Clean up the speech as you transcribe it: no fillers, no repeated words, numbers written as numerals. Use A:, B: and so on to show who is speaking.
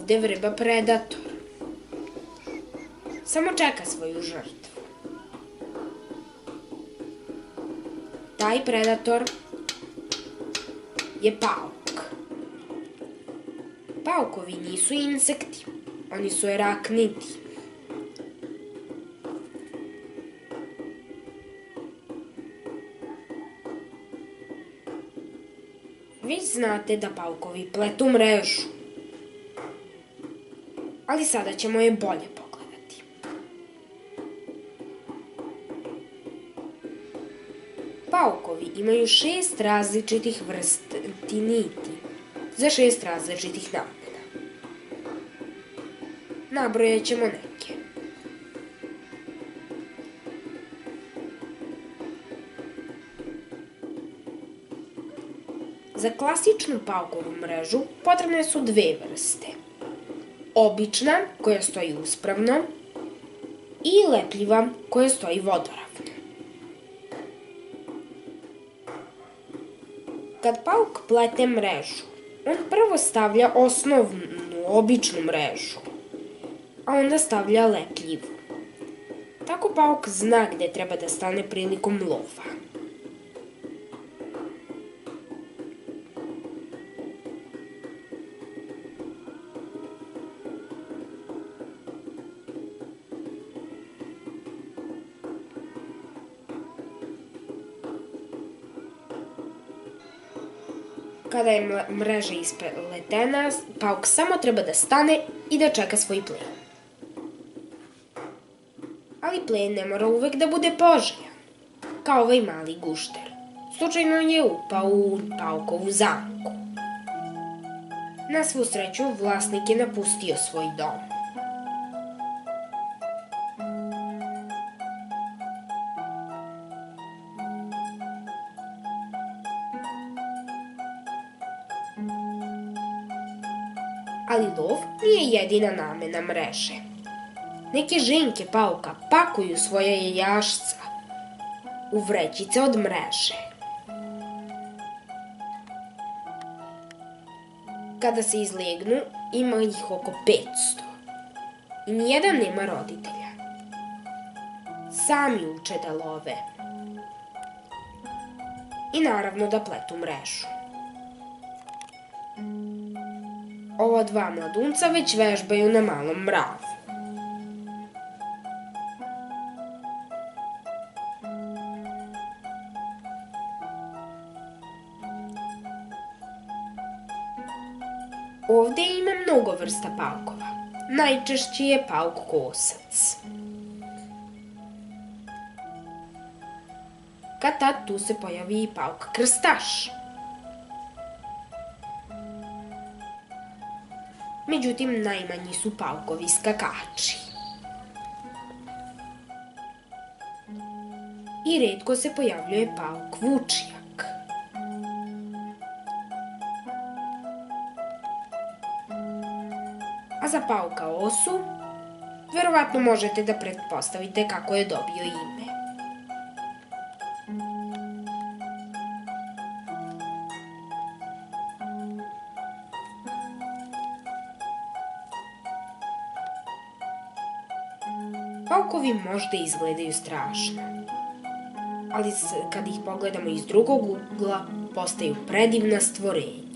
A: bude vrba predator. Samo čeka svoju žrtvu. Taj predator je pauk. Paukovi nisu insekti, oni su arachnidi. Vi znate da paukovi pletu mrežu, ali sada ćemo je bolje pogledati. Paukovi imaju 6 različitih vrsti niti za 6 različitih namena. Nabrojat ćemo neke. Za klasičnu paukovu mrežu potrebne su 2 vrste. Obična, koja stoji uspravno, i lepljiva, koja stoji vodoravno. Kad pauk plete mrežu, on prvo stavlja osnovnu, običnu mrežu, a onda stavlja lepljivu. Tako pauk zna gde treba da stane prilikom lova. Kada je mreža ispletena, pauk samo treba da stane i da čeka svoj plen. Ali plen ne mora uvek da bude poželjan, kao ovaj mali gušter. Slučajno je upao u paukovu zamku. Na svu sreću, vlasnik je napustio svoj dom. Ali lov nije jedina namena mreže. Neke ženke pauka pakuju svoja jajašca u vrećice od mreže. Kada se izlegnu, ima ih oko 500. I nijedan nema roditelja. Sami uče da love. I naravno da pletu mrežu. Ova 2 mladunca već vežbaju na malom mravu. Ovde ima mnogo vrsta paukova. Najčešći je pauk kosac. Kad tad tu se pojavi i pauk krstaš. Međutim, najmanji su paukovi skakači. I retko se pojavljuje pauk vučijak. A za pauka osu, verovatno možete da pretpostavite kako je dobio ime. Paukovi možda izgledaju strašno, ali kad ih pogledamo iz drugog ugla, postaju predivna stvorenja.